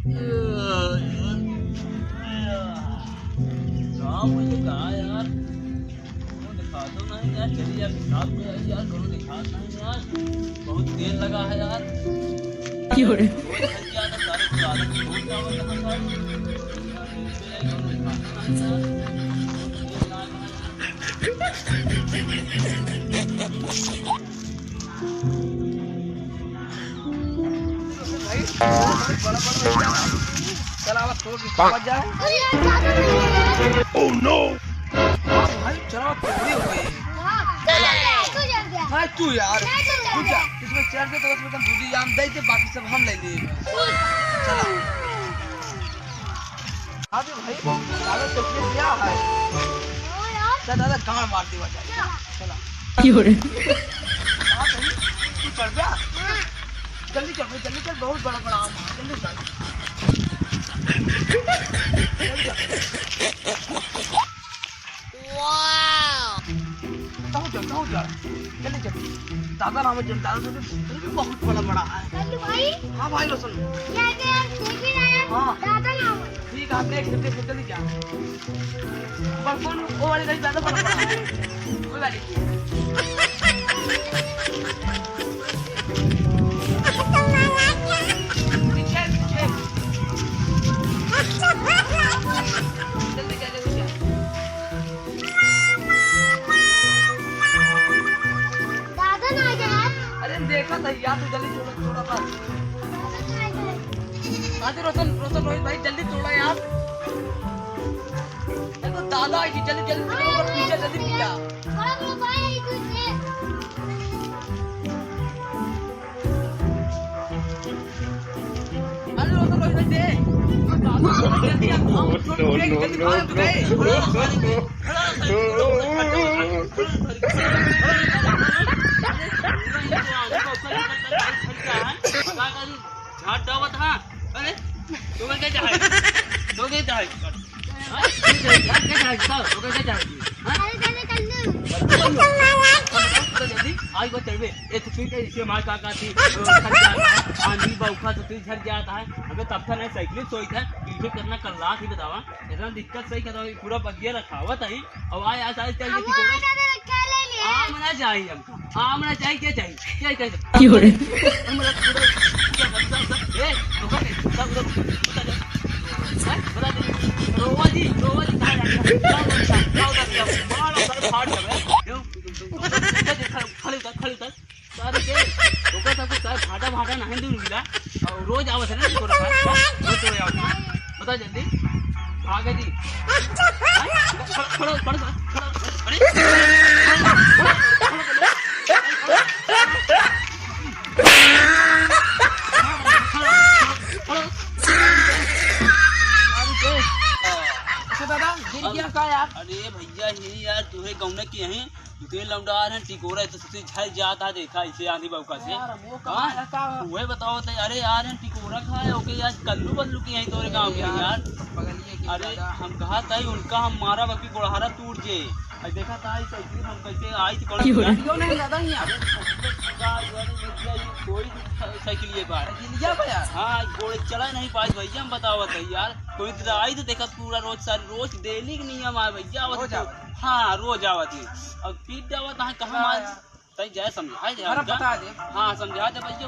मुझे कहा यार दिखा दो नहीं यार, चलिए यार हिसाब में यार करो, दिखा नहीं यार, बहुत देर लगा है यार। सारे Oh no! भाई चलो पूरी हो गई। हाँ तू यार तू जा, इसमें चढ़ के तो उसमें दूधी जाम दे के बाकी सब हम ले लिए। चलो अभी भाई दादा तो क्या है चल दादा गांव मार दी वजह। चला क्यों रे हां भाई तू चढ़ जा, जल्दी चल बहुत बड़ा बड़ा आम है, जल्दी चल। वाओ जल्दी चल दादा नाम है, दादा तो बहुत बड़ा है भाई। हाँ भाई रोशन हाँ दादा नाम ठीक है, आप देख जल्दी क्या पर कौन वो वाली गाड़ी दादा बड़ा है वो वाली। देखा था यार, तू जल्दी छोड़ा बस। आते रोशन रोहित भाई जल्दी छोड़ा यार, देखो दादा आई जल्दी पीछे जल्दी पीछे। अरे रोशन रोहित भाई दे झाट दावत हाँ। अरे तो क्या चाहे तो क्या चाहे आई वो चढ़वे ये तो फिर इसके मार काका थी आंधी बौखा तो झड़ जाता है। अबे तब था नहीं साइकिल सोई था पीछे करना कर ला थी बतावा इतना दिक्कत सही कर पूरा बगिया रखावत है और आए आज चल आमना चाहिए हमको, आमना चाहिए क्या चाहिए क्यों रे रोवा जी भाटा नहीं दूंगा और रोज आवत है ना बता जल्दी भागे जी अरे भैया यही यार तुहे गौने के हैं तुहे लौंडा रहे टिकोरा तो सबसे झल जाता देखा इसे आंधी बौका से। वही बताओ तो अरे यार टिकोरा खाए ओके यार कल्लू बल्लू की यही तोरे गाँव के यार। अरे हम कहा था उनका हम मारा बाकी गोड़हारा टूट जे देखा था साइकिल हम कैसे आई थी कोई साइकिल ये बार हाँ गोड़े चला नहीं पाए भैया हम बताओ यार कोई तो आई तो देखा पूरा रोज डेली के नियम आए भैया हाँ रोज आवत है और फिर जावत कहाँ सही जाए समझाए जाए हाँ समझा दे भैया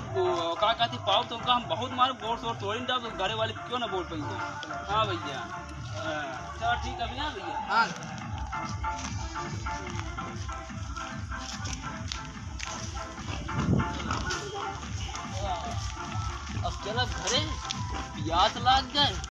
का कहती पाओ तो हम बहुत मारे बोर्ड शोर तोड़ी जाओ घरे वाले क्यों ना बोल पाइए। हाँ भैया चलो ठीक है भैया भैया अब चलो घरे प्यास लाग जाए।